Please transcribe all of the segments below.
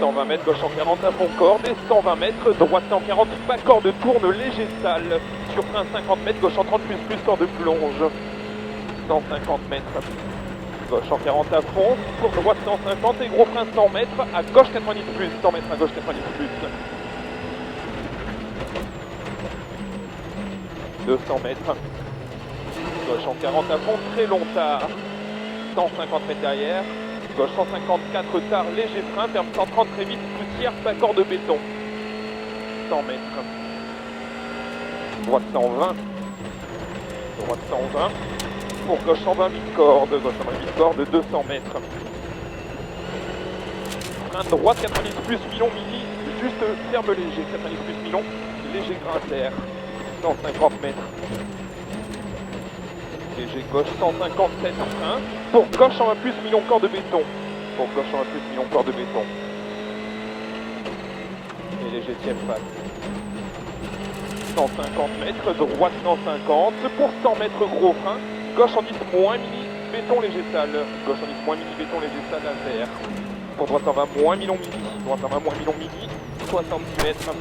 120 mètres, gauche 140 à fond corde et 120 mètres, droite 140, pas corde, tourne léger sale. Sur frein 50 mètres, gauche 130 plus corde plonge. 150 mètres. Gauche 140 à fond, pour droite 150 et gros frein 100 mètres, à gauche 90 plus, 100 mètres à gauche 90 plus. 200 mètres. Gauche 140 à fond, très long tard. 150 mètres derrière. Gauche 154 tard, léger frein, ferme 130 très vite, poussière, pas corde de béton. 100 mètres. Droite 120. Droite 120. Pour gauche 120 mid-corde, gauche 120 mid-corde, 200 mètres. Frein droite 90 plus milon mini, juste ferme léger, 90 plus milon, léger grintaire, 150 mètres. Léger gauche 157 frein, pour gauche 120 plus milon corde de béton. Pour gauche 120 plus milon corde de béton. Et léger tiers face. 150 mètres, droite 150, pour 100 mètres gros frein. Gauche en 10 moins mini, béton léger sale. Gauche en 10 moins mini, béton léger sale à vert. Pour droite en 20 moins milon mini. Droite en 20 moins milon mini, 70 mètres.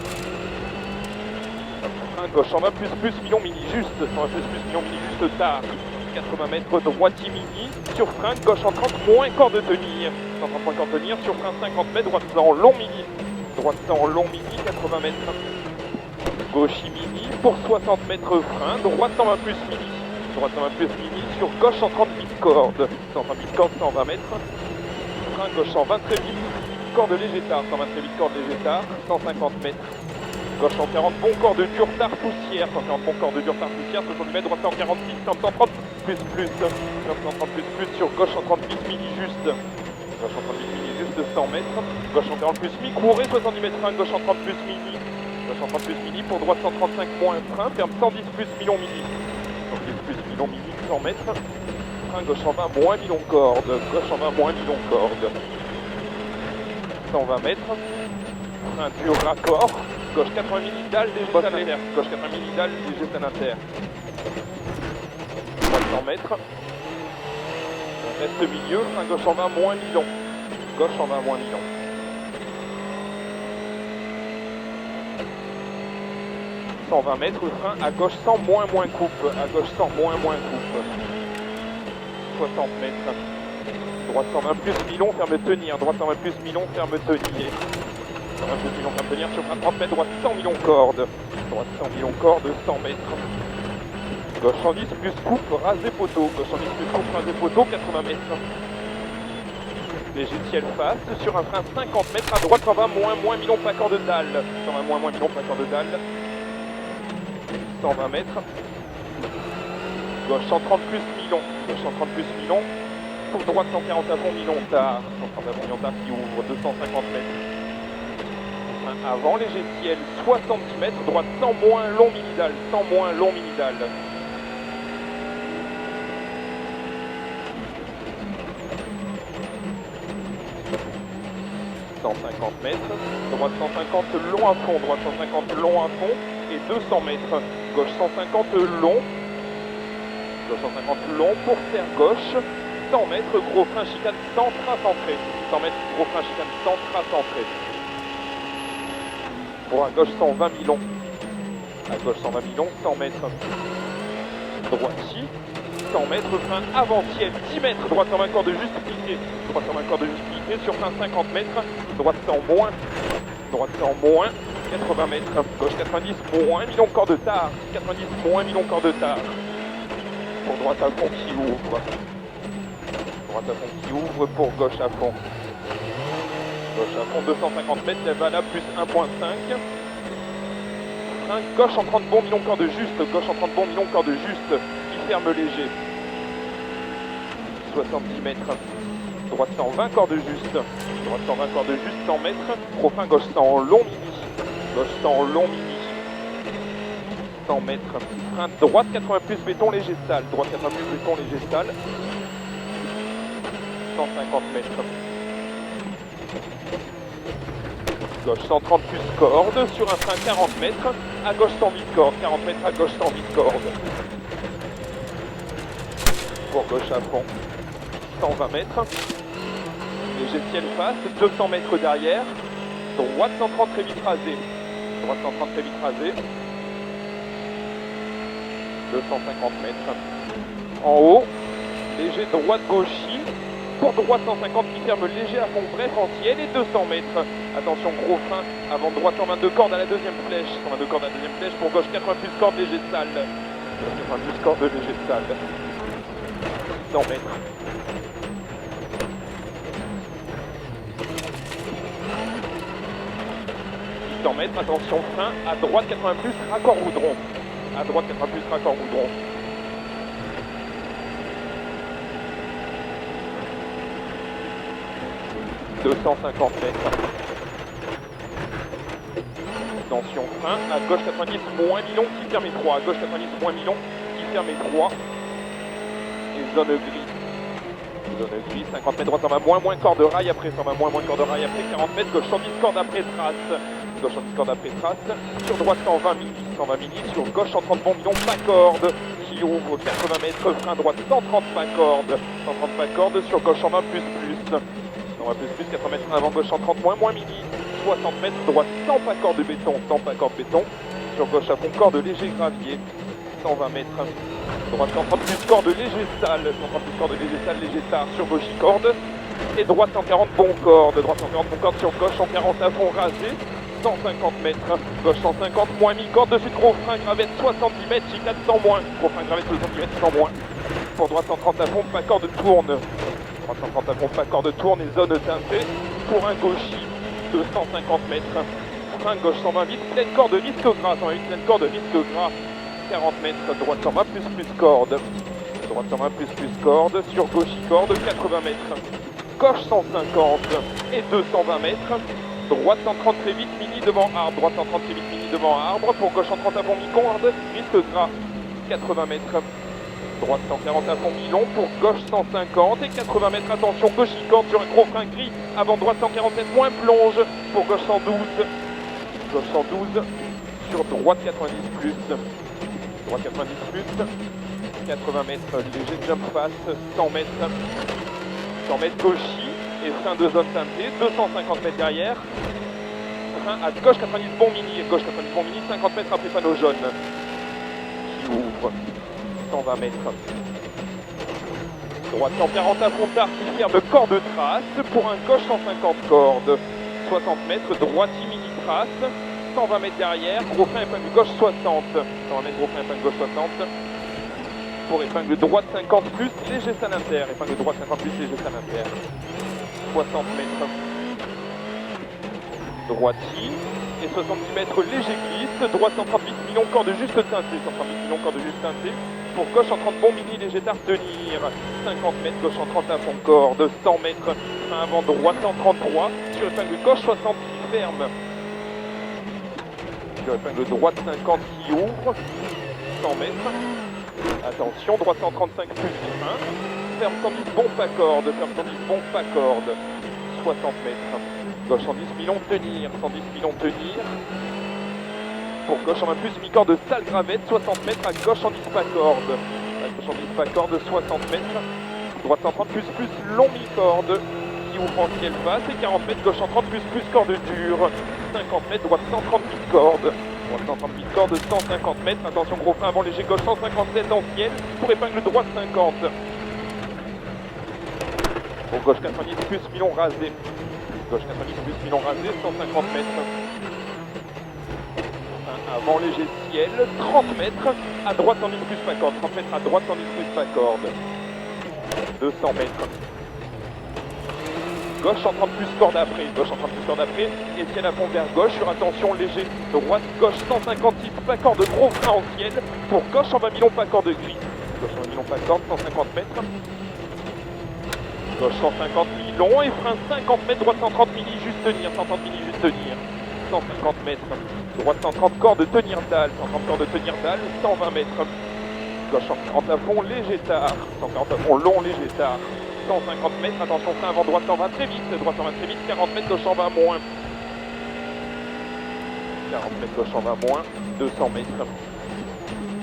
Gauche en 20 plus milon mini, juste. 120 plus milon mini, juste tard. 80 mètres, droitier mini. Sur frein, gauche en 30 moins corde de tenir. 130 moins corde de tenir. Sur frein 50 mètres, droite en long mini. Droite en long mini, 80 mètres. Gauche mini, pour 60 mètres frein. Droite 120 plus mini. Droite 120 plus mini, sur gauche 130 mid-corde, 130 mid-corde, 120 mètres, frein gauche 120 très vite, corde léger tard, 120 très vite, corde léger tard, 150 mètres, gauche 140, bon corde dur tard poussière, 140 bon corde dur tard poussière, 70 mètres, droite 146, 130 plus, 130 plus, sur gauche 130 mini juste, gauche 130 mini juste 100 mètres, gauche 140 plus mi, courez 70 mètres, frein gauche 130 plus mini, gauche 130 plus mini, pour droite 135 moins frein, ferme 110 plus milon mini. 110 plus milon mini, 100 mètres. Frein gauche en 20 moins milon corde. Gauche en 20 moins milon corde. 120 mètres. Frein dur raccord. Gauche 80 mini dalle, léger sale inter. Gauche 80 mini dalle, léger sale inter. 100 mètres. Reste milieu. Frein gauche en 20 moins milon. Gauche en 20 moins milon. 120 mètres, frein à gauche 100 moins coupe, à gauche 100 moins coupe. 60 mètres. Droite 120 plus milon, ferme tenir. Droite 120 plus milon, ferme tenir. 120 plus milon, ferme tenir. Sur frein 30 mètres, droite 100 milon corde. Droite 100 milon corde, 100 mètres. Gauche 110 plus coupe, rasé poteau. Gauche 110 plus coupe, rasé poteau, 80 mètres. Léger ciel face, sur un frein 50 mètres, à droite 120 moins milon, pas corde de dalle. 120 moins milon, pas corde de dalle. 120 mètres. Gauche 130 plus milon. Gauche 130 plus milon. Pour droite 140 à fond milon tard. 130 à fond milon tard qui ouvre 250 mètres. Frein avant, léger ciel 70 mètres. Droite 100 moins long mini dalle. 100 moins long mini dalle. « 150 mètres. Droite 150 long à fond. Droite 150 long à fond. Et 200 mètres. Gauche 150 long. Gauche 150 long pour serre gauche. 100 mètres, gros frein chicane sans trace entrée. 100 mètres, gros frein chicane sans trace entrée. Pour à gauche 120 milon. À gauche 120 milon, 100 mètres. Droitier. 100 mètres, frein avant-ciel. 10 mètres, droite 120 corde juste piqué. Droite 120 corde juste piqué sur frein 50 mètres. Droite 100 moins. Droite 100 moins. 80 mètres, gauche 90, moins milon corde tard, 90 moins milon corde tard. Pour droite à fond qui ouvre. Droite à fond qui ouvre pour gauche à fond. Gauche à fond 250 mètres, la valable plus 1.5. Frein gauche en 30 bon milon corde juste, gauche en 30 bon milon corde juste, qui ferme léger. 70 mètres. Droite 120 corde juste. Droite 120 corde juste, 100 mètres. Profin gauche 100 long mini. Gauche 100 long mini. 100 mètres. Frein droite 80 plus béton léger sale. Droite 80 plus béton léger sale. 150 mètres. Gauche 130 plus corde. Sur un frein 40 mètres. À gauche 100 vide corde. 40 mètres à gauche 100 vide corde. Pour gauche à fond. 120 mètres. Léger ciel face. 200 mètres derrière. droite 130 très vite rasé. Droite 130 très vite rasé. 250 mètres. En haut, léger droite gauchis. Pour droite 150 qui ferme léger à fond bref en ciel et 200 mètres. Attention, gros frein avant droite 122 cordes à la deuxième flèche. 122 cordes à la deuxième flèche. Pour gauche 80 plus cordes léger sale. 80 plus cordes léger sale. 100 mètres. 100 mètres, attention frein, à droite 80 plus, raccord goudron. À droite 80 plus, raccord goudron. « 250 mètres. Attention frein, à gauche 90 moins Milon qui ferme étroit. À gauche 90 moins Milon qui ferme étroit. Et zone gris. Zone gris, 50 mètres droite, 120 moins corde de rail après, 120 moins corde de rail après, 40 mètres, gauche 110 cordes après trace. Gauche 110 cordes après trace. Sur droite 120 milli, 120 milli. Sur gauche 130 bon Milon, pas corde. Qui ouvre 80 mètres, frein droite 130 pas corde. 130 pas corde, sur gauche 120 plus. 120 plus, 80 mètres avant, gauche 130 moins milli. 60 mètres, droite 100 pas corde de béton, 100 pas corde béton. Sur gauche à fond, corde léger gravier. 120 mètres. Droite 130 plus corde léger sale. 130 plus corde léger sale, léger tard. Sur gauche corde. Et droite 140 bon corde. Droite 140 bon corde sur gauche 140 à fond rasé. 150 mètres, gauche 150, moins 1000 cordes, dessus de gros frein, gravette 70 mètres, J4 100 moins, gros frein, gravette 70 mètres, 100 moins. Pour droite 130 à fond, pas corde tourne. Droite 130 à fond, pas corde tourne et zone teintée. Pour un gauchis, 250 mètres. Frein gauche 120 vite, pleine corde risque gras, 120 vite, pleine corde risque gras. 40 mètres, droite 120 plus corde. Droite 120 plus corde, sur gauchis corde, 80 mètres. Gauche 150 et 220 mètres. Droite 130 très vite, mini devant arbre. Droite 130 très vite, mini devant arbre. Pour gauche 130 à fond, mi-corde. Risque gras, 80 mètres. Droite 140 à fond, mi-long. Pour gauche 150 et 80 mètres. Attention, gauche corde sur un gros frein gris. Avant droite 147, moins plonge. Pour gauche 112. Gauche 112. Sur droite 90 plus. Droite 90 plus. 80 mètres, léger jump face. 100 mètres. 100 mètres gauchis. Et frein de zone teintée, 250 mètres derrière. Frein à gauche 90 bon mini, gauche 90 bon mini, 50 mètres après panneau jaune. Qui ouvre 120 mètres. Droite 140 à fond tard qui ferme corde de trace. Pour un gauche 150 cordes. 60 mètres, droite mini trace. 120 mètres derrière, gros frein épingle gauche 60. 120 mètres, gros frein épingle gauche 60. Pour épingle droite 50 plus, léger sale inter. Épingle droite 50 plus, léger sale inter. 60 mètres. Droiti. Et 70 mètres léger glisse. Droite 138 millions, corde juste teintée. 138 millions, corde juste teintée. Pour gauche 130 bon mini, léger tard tenir. 50 mètres, gauche 130 à fond corde. 100 mètres. Frein avant droite 133. Sur épingle gauche 60 qui ferme. Sur épingle droite 50 qui ouvre. 100 mètres. Attention, droite 135 plus frein. Ferme 110 bon pas corde, ferme 110 bon pas corde. 60 mètres. Gauche 110 milons tenir, 110 milons tenir. Pour gauche 120 plus, mi-corde sale gravette, 60 mètres à gauche 110 pas corde. À gauche 110 pas corde, 60 mètres. Droite 130 plus, long mi-corde. Qui ouvre en ciel face et 40 mètres, gauche 130 plus, corde dure. 50 mètres, droite 130 corde. Droite 130 corde, 150 mètres. Attention, gros frein avant léger, gauche 157 en ciel. Pour épingle droite 50. Pour gauche 90 plus, milon rasé. Gauche 90 plus, milon rasé, 150 mètres. Avant léger ciel, 30 mètres. À droite 110 plus pas corde. 30 mètres à droite 110 plus pas corde. 200 mètres. Gauche 130 plus corde après. Gauche 130 plus corde après. Et ciel à fond vers gauche. Sur attention léger. Droite, gauche 156 pas corde. Gros frein en ciel. Pour gauche 120 millions pas corde gris. Gauche 120 millions pas corde, 150 mètres. Gauche 150 milli-long et frein 50 mètres, droite 130 milli, juste tenir, 130 milli, juste tenir. 150 mètres, droite 130 corde, tenir dalle, 130 corde, tenir dalle, 120 mètres. Gauche 140 à fond, léger tard, 140 à fond, long, léger tard. 150 mètres, attention frein avant droite 120 très vite, droite 120 très vite, 40 mètres, gauche 120 moins. 40 mètres, gauche 120 moins, 200 mètres.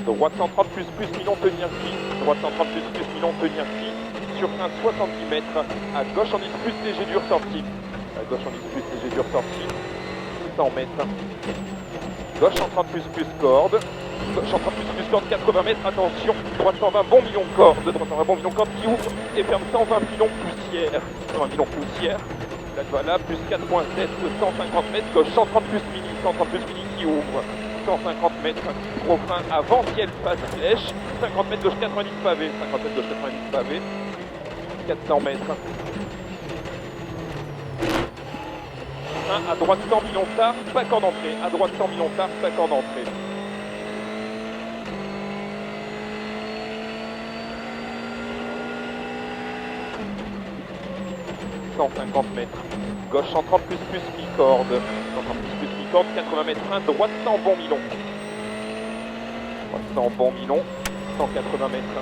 Droite 130 plus, million, tenir gris, droite 130 plus, million, tenir gris. Sur frein 70 mètres, à gauche en 10 plus léger dur sorti. À gauche en 10 plus léger dur sorti. 100 mètres. Gauche en 30 plus corde. Gauche en 30 plus corde, 80 mètres, attention. Droite 120, bon million de corde. Droite 120, bon million de corde qui ouvre et ferme 120 pilons poussière. 120 pilons poussière. Là, voilà, plus 4.7, 150 mètres. Gauche 130 plus mini, 130 plus mini qui ouvre. 150 mètres, gros frein avant ciel face flèche. 50 mètres, gauche 90 pavé. 50 mètres, gauche 90 pavé. 400 mètres. À droite 100 millions tard, pas corde d'entrée. À droite 100 millions tard, pas corde d'entrée. « 150 mètres. Gauche 130 plus mi-corde. 130 plus mi-corde, 80 mètres 1, droite 100 bon milon. Droite 100 bon milon, 180 mètres.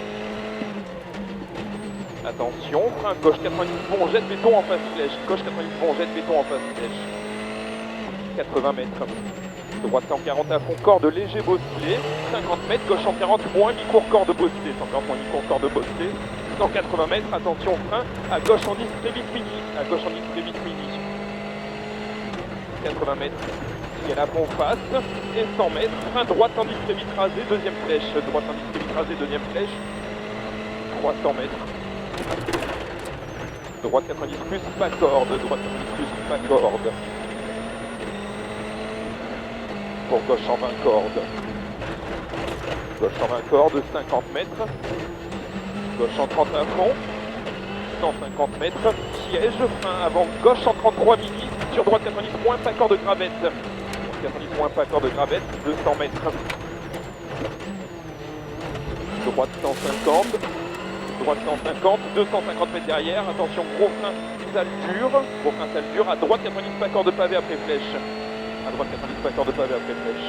Attention, frein gauche 90 bon, jet de béton en face flèche. Gauche 90 bon, jet de béton en face flèche. 80 mètres. Droite 140 à fond, corde léger bosselé. 50 mètres, gauche 140 moins mi-court corde bosselé. 140 moins mi-court corde bosselé. 180 mètres, attention frein. À gauche 110 très vite mini. À gauche 110 très vite mini. 80 mètres. Il y a la fond face. Et 100 mètres. Frein droite 110 très vite rasé. Deuxième flèche. Droite 110 très vite rasé. Deuxième flèche. 300 mètres. Droite 90 plus, pas corde. Droite 90 plus, pas corde. Pour gauche 120 cordes. Gauche 120 cordes, 50 mètres. Gauche 130 à fond. 150 mètres. Piège, frein avant gauche 133 mini. Sur droite 90 moins, pas corde de gravette. 90 moins, pas corde de gravette. 200 mètres. Droite 150. Droite 150, 250 mètres derrière, attention gros frein, salle dure, gros frein, salle dure, à droite 90 pas corde de pavé après flèche, à droite 90 pas corde de pavé après flèche,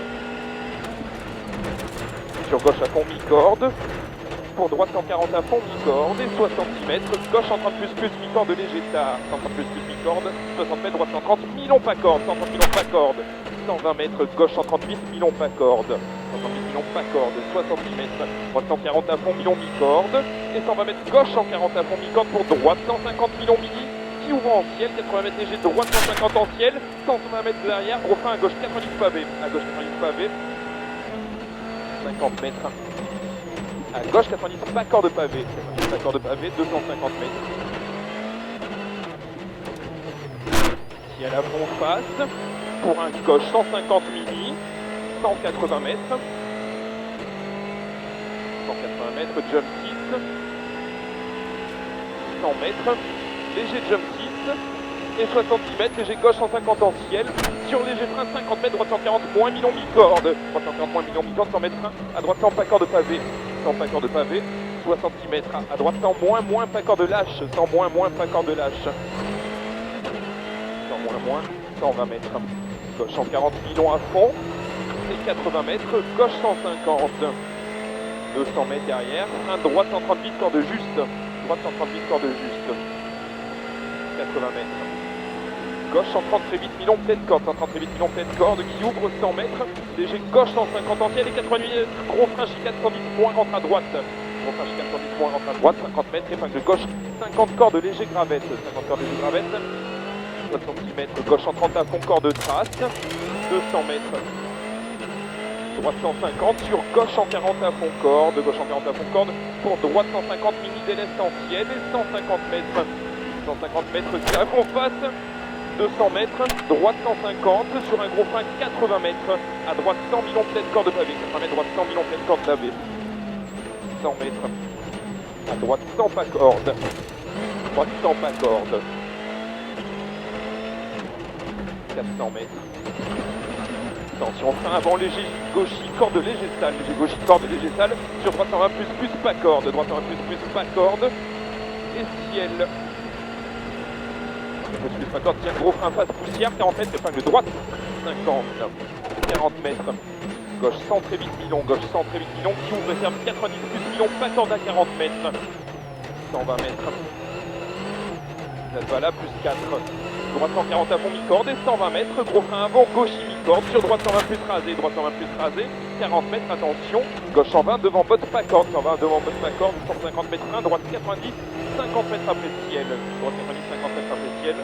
sur gauche à fond mi-corde, pour droite 140 à fond mi-corde et 60 mètres, gauche 130 plus mi-corde léger tard, 130 plus mi-corde, 60 mètres, droite 130, mi-long pas corde, 130 mi-long pas corde, 120 mètres, gauche 138, mi-long pas corde, 130 millions pas corde, 60 mètres, droite 140 à fond, million mi-corde, et 120 mètres gauche 140 à fond, mi-corde pour droite, 150 millions mini, qui ouvre en ciel, 80 mètres léger, droite 150 en ciel, 120 mètres derrière, gros frein à gauche 90 pavé, à gauche 90 pavé, 50 mètres, à gauche 90 pas corde de pavé, 90 pas corde de pavé, 250 mètres. Si à la fond face, pour un gauche 150 mini, 180 mètres, 180 mètres, jump 6, 100 mètres, léger jump 6, et 70 mètres, léger gauche 150 en ciel, sur léger frein 50 mètres, droite 140 moins million mi-corde, droite 140 moins million mi-corde, 100 mètres frein, à droite 100 pas corde de pavé, 100 pas corde de pavé, 60 mètres, à droite 100 moins pas corde de lâche, 100 moins pas corde de lâche, 100 moins, 120 mètres, gauche 140 millions à fond, et 80 mètres, gauche 150, 200 mètres derrière, frein droite 138 corde juste, droite 138 corde juste, 80 mètres, gauche 130 très vite millions pleine corde, 130 très vite millions pleine corde qui ouvre 100 mètres, léger gauche 150 en ciel et 88 mètres, gros frein chicane 110 points rentre à droite, gros frein chicane 110 points rentre à droite, 50 mètres, épingle gauche, 50 cordes léger gravette, 50 cordes léger gravette, 70 mètres, gauche 130 à fond corde de trace, 200 mètres, droite 150 sur gauche 140 à fond corde, gauche 140 à fond corde, pour droite 150 mini déleste en ciel et 150 mètres, 150 mètres à fond face, 200 mètres, droite 150 sur un gros frein 80 mètres, à droite 100 millions pleine corde de pavé, 80 mètres, droite 100 millions pleine corde pavé, 100 mètres, à droite 100 pas corde, droite 100 pas corde, 400 mètres. Attention, frein avant léger gauchis, corde léger sale, léger gauchis, corde léger sale, sur droite 120 plus pas corde, droite 120 plus pas corde, et ciel. Plus pas corde, tiens, gros frein face poussière, 40 mètres, épingle droite, 50, 40 mètres, gauche 100 très vite million, gauche 100 très vite million, qui ouvre et ferme 90 plus million, pas corde à 40 mètres, 120 mètres, voilà, plus 4. Droite 140 à fond mi-corde et 120 mètres, gros frein avant, gauche mi-corde, sur droite 120 plus rasé, droite 120 plus rasé, 40 mètres, attention, gauche 120 devant botte pas corde, 120 devant botte pas corde, 150 mètres frein, droite 90, 50 mètres après ciel, droite 90, 50 mètres après ciel,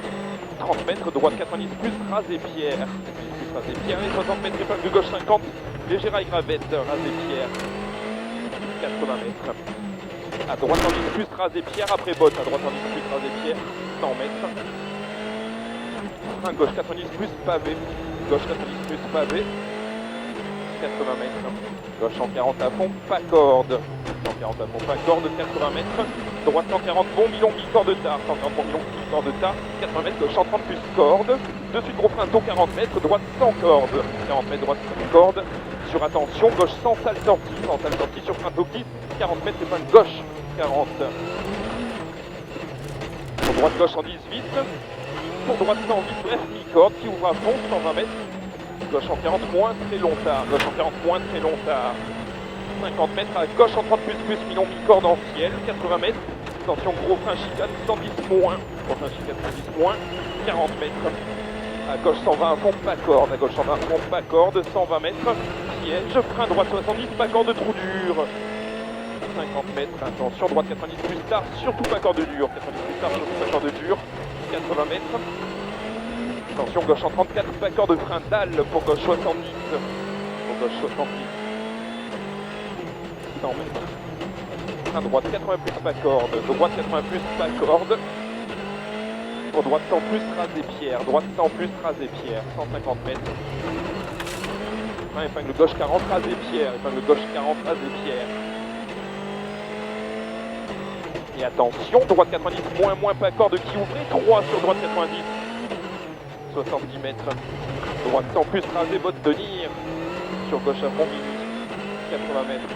30 mètres, droite 90 plus rasé pierre, plus rasé pierre et 60 mètres, épingle de gauche 50, léger rail gravette, rasé pierre, 80 mètres. À droite en ligne plus rasé pierre après botte, à droite en ligne plus rasé pierre, 100 mètres. Frein gauche 90 plus pavé, gauche 90 plus pavé, 80 mètres. Gauche 140 à fond, pas corde. 140 à fond, pas corde, 80 mètres. Droite 140, bon milon, mi-corde tard. 140, bon milon, mi-corde tard. 80 mètres, gauche 130 plus corde. De suite, gros frein, taux 40 mètres. Droite sans corde. 40 mètres, droite sans corde. Sur attention, gauche sans salle sortie. Sans salle sortie, sur frein taux 10. 40 mètres, épingle gauche. 40. Pour droite, gauche 118. Pour droite 108, bref, mi-corde qui ouvre à fond, 120 mètres. Gauche en 40, moins très long tard. Gauche en 40, moins très long tard. 50 mètres à gauche en 30 plus, milon mi-corde en ciel. 80 mètres. Attention, gros frein chicane, 110 moins. Gros frein chicane, 110 moins. 40 mètres. À gauche 120 à fond, pas corde. À gauche 120 à fond, pas corde. 120 mètres. Piège. Frein droite 70, pas corde, trou dur. 50 mètres. Attention, droite 90 plus tard. Surtout pas corde dure. 90 plus tard, surtout pas corde dure. 80 mètres. Attention, gauche en 34, pas corde de frein dalle pour gauche 70. Pour gauche 70. 100 mètres. Frein droite 80 plus, pas corde. Droite 80 plus, pas corde. Pour droite 100 plus, rasé pierre. Droite 100 plus, rasé pierre. 150 mètres. Frein épingle gauche 40, rasé pierre. Épingle gauche 40, rasé pierre. Et attention, droite 90, moins, pas corde qui ouvre. 3 sur droite 90. 70 mètres. Droite 100 plus, rasé, botte tenir. Sur gauche à fond, mini. 80 mètres.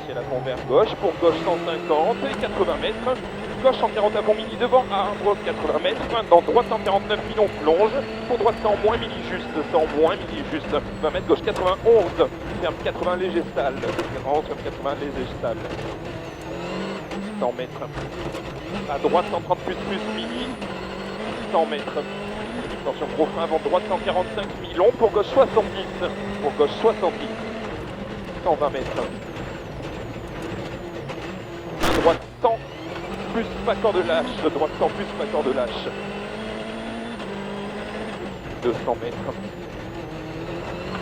Ciel à fond vers gauche. Pour gauche 150 et 80 mètres. Gauche 140 à fond, mini devant arbre, 80 mètres. Maintenant, droite 149, milon plonge. Pour droite 100 moins, mini juste. 100 moins, mini juste. 20 mètres, gauche 91. Ferme 80 léger stall. 91, ferme 80 léger stall. 100 mètres. À droite 130 plus, mini. 100 mètres. Attention, gros frein avant droite 145 milon, pour gauche 70. Pour gauche 70. 120 mètres. Droite 100 plus, pas corde de lâche. Droite 100 plus, pas corde de lâche. 200 mètres.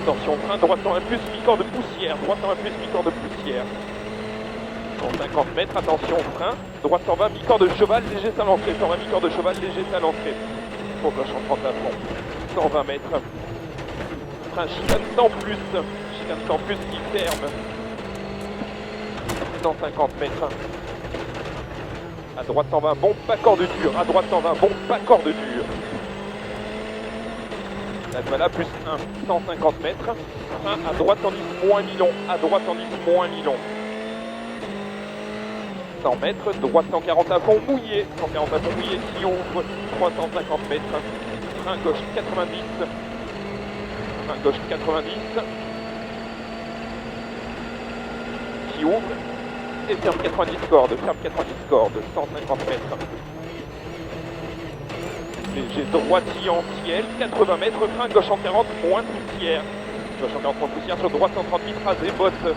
Attention, frein droite 101 plus, mi-corde de poussière. Droite 101 plus, mi-corde de poussière. 150 mètres, attention, frein. Droite 120, mi-corde de cheval, léger à l'entrée. 120, mi-corde de cheval, léger à l'entrée. Pour gauche en 30 à fond. 120 mètres. Frein chicane 100 plus. Chicane 100 plus qui ferme. 150 mètres. À droite 120, bon, pas corde dure. À droite 120, bon, pas corde dure. La voilà, plus 1. 150 mètres. Frein à droite en 10, moins milon. À droite en 10, moins milon. 100 mètres, droite 140 à fond mouillé, 140 à fond mouillé qui ouvre, 350 mètres, frein gauche 90, frein gauche 90, qui ouvre, et ferme 90 cordes, 150 mètres. Léger droitier en ciel, 80 mètres, frein gauche en 40, moins poussière, gauche en 40 moins poussière, sur droite 138, rasé, botte,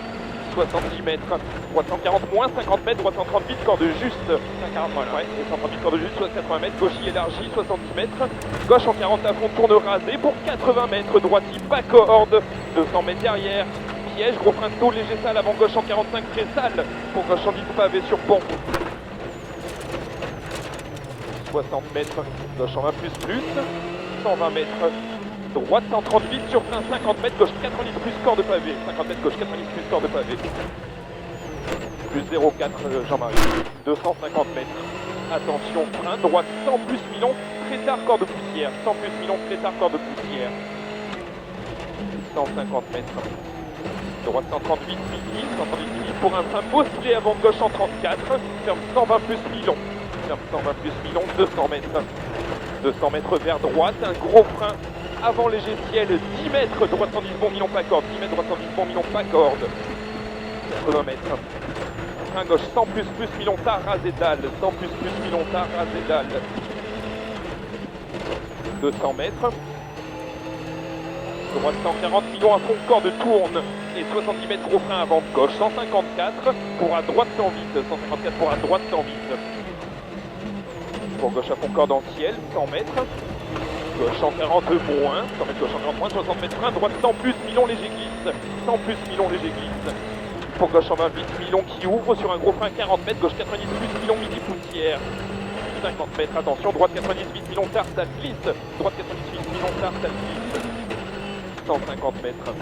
70 mètres, droite 140, moins 50 mètres, droite 138, corde juste, 140, voilà, ouais, et 138, corde juste, 80 mètres, gauche élargi, 70 mètres, gauche en 40 à fond, tourne rasé pour 80 mètres, droite pas corde, 200 mètres derrière, piège, gros frein de taux, léger sale, avant gauche en 45, très sale, pour gauche en 10 pavé sur pont. 60 mètres, gauche en 20 plus, 120 mètres, droite 138 sur frein 50 mètres, gauche 90 plus corde pavé, 50 mètres, gauche 90 plus corde pavé. Plus 0,4 Jean-Marie, 250 mètres. Attention, frein, droite 100 plus milon, très tard corde de poussière, 100 plus milon, très tard corde de poussière. 150 mètres. Droite 138 mini, 138 mini pour un frein bossé avant gauche en 34, ferme 120 plus milon. Ferme 120 plus milon, 200 mètres. 200 mètres vers droite, un gros frein avant léger ciel, 10 mètres, droite 110 bon milon pas corde, 10 mètres, droite 110 bon milon pas corde. 80 mètres. Frein gauche 100 plus milon tard, rasé dalle, 100 plus milon tard, rasé dalle. 200 mètres. Droite 140 milon à fond, corde tourne. Et 70 mètres gros frein avant gauche, 154 pour à droite 108, 154 pour à droite 108. Pour gauche à fond corde en ciel, 100 mètres. Gauche 140 moins, 100 mètres gauche 140 moins, 60 mètres frein, droite 100 plus, Milon léger glisse. 100 plus, Milon léger glisse. Pour gauche 128, Milon qui ouvre sur un gros frein 40 mètres, gauche 90 plus, Milon midi poussière. 50 mètres, attention, droite 98, Milon tard, ça glisse. Droite 98, Milon tard, ça glisse. 150 mètres.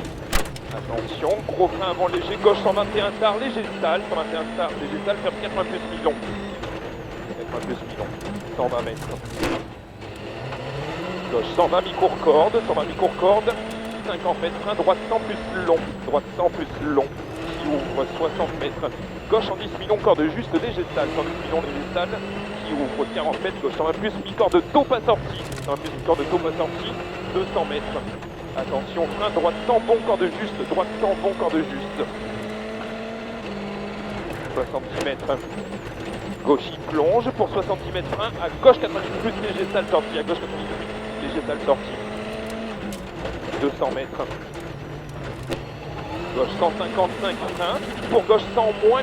Attention, gros frein avant léger, gauche 121 tard, léger stall, 121 tard, léger stall, ferme 80 plus Milon. 80 plus Milon, 120 mètres. Gauche 120 mi-court-corde, 120 mi-court-corde, 50 mètres, frein, droite 100 plus long, droite 100 plus long, qui ouvre 60 mètres. Gauche en 10 Milon, corde juste, léger stall, 110 Milon, léger stall, qui ouvre 40 mètres, gauche 120 plus, mi-corde taupe assortie, 120 plus, mi-corde taupe assortie, 200 mètres. Attention, frein, droite 100, bon corde juste, droite 100, bon corde juste. 70 mètres. Gauche, il plonge pour 70 mètres frein, à gauche 90 plus, léger stall sortie, à gauche 90 plus, léger stall sortie. 200 mètres. Gauche 155 frein, pour gauche 100 moins,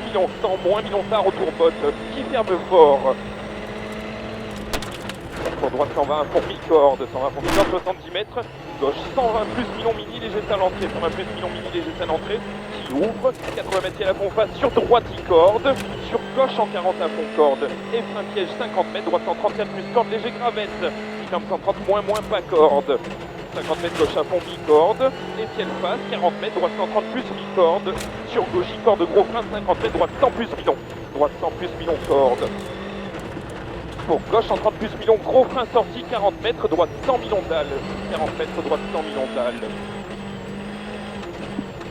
Milon tard, retour botte, qui ferme fort. Pour droite 120 pour mi-corde, 120 pour mi-corde, 70 mètres. Gauche 120 plus Milon mini, léger stall entrée, 120 plus Milon mini, léger stall entrée, qui ouvre, 80 mètres à la fond face, sur droite corde, sur gauche en 40 à fond corde, et frein piège 50 mètres, droite 134 plus corde, léger gravette, qui ferme 130 moins, pas corde. 50 mètres gauche à fond mi-corde, et ciel face, 40 mètres, droite 130 plus mi-corde, sur gauche corde, gros frein 50 mètres, droite 100 plus Milon, droite 100 plus Milon corde. Pour gauche 130 plus Milon, gros frein sorti, 40 mètres, droite 100 Milon dalle. 40 mètres, droite 100 Milon dalle.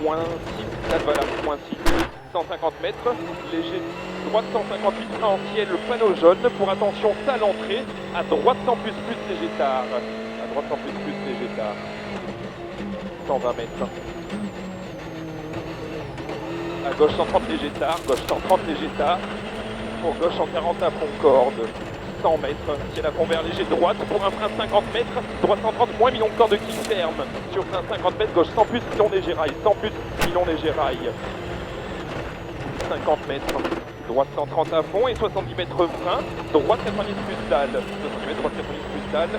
Moins 6, dalle valable, moins 6. 150 mètres, léger, droite 158, frein en ciel, le panneau jaune. Pour attention, salle entrée, à droite 100 plus léger tard. À droite 100 plus léger tard. 120 mètres. À gauche 130 léger tard, gauche 130 léger tard. Pour gauche en 40 à fond corde. 100 mètres, ciel à fond vert léger droite, pour un frein 50 mètres, droite 130, moins Milon corde qui ferme, sur frein 50 mètres, gauche 100 plus, Milon léger rail, 100 plus, Milon léger rail, 50 mètres, droite 130 à fond et 70 mètres frein, droite 90 plus dalle, 70 mètres, droite 90 plus dalle,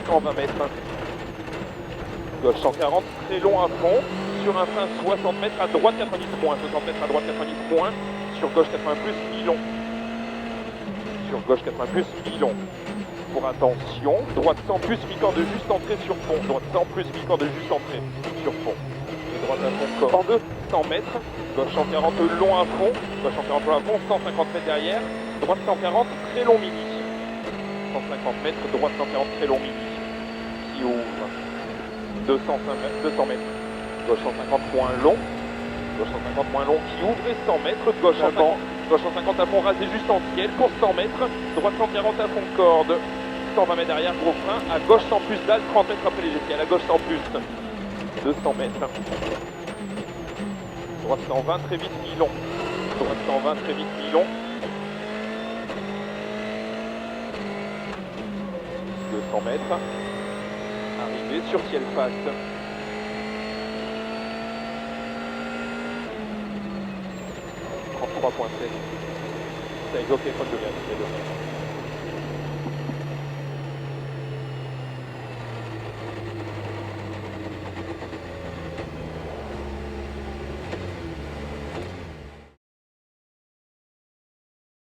120 mètres, gauche 140, très long à fond, sur un frein 60 mètres, à droite 90 moins, 60 mètres à droite 90 moins, sur gauche 80 plus, Milon. Sur gauche 80 plus, Milon. Pour attention, droite 100 plus, mi-corde juste entrée sur fond. Droite 100 plus, mi-corde juste entrée sur fond. Et droite à fond, corde, 100 mètres. Gauche 140 long à fond. Gauche 140 long à fond, 150 mètres derrière. Droite 140, très long mini. 150 mètres, droite 140, très long mini. Qui ouvre 200 mètres. Gauche 150 moins long. Gauche 150 moins long qui ouvre et 100 mètres. Gauche avant. Gauche 150 à fond rasé juste en ciel pour 100 mètres, droite 140 à fond corde, 120 mètres derrière, gros frein, à gauche 100 plus dalle, 30 mètres après léger ciel, à gauche 100 plus, 200 mètres, droite 120 très vite Milon, droite 120 très vite Milon, 200 mètres, arrivé sur ciel face. .7. C'est ok, faut le donner.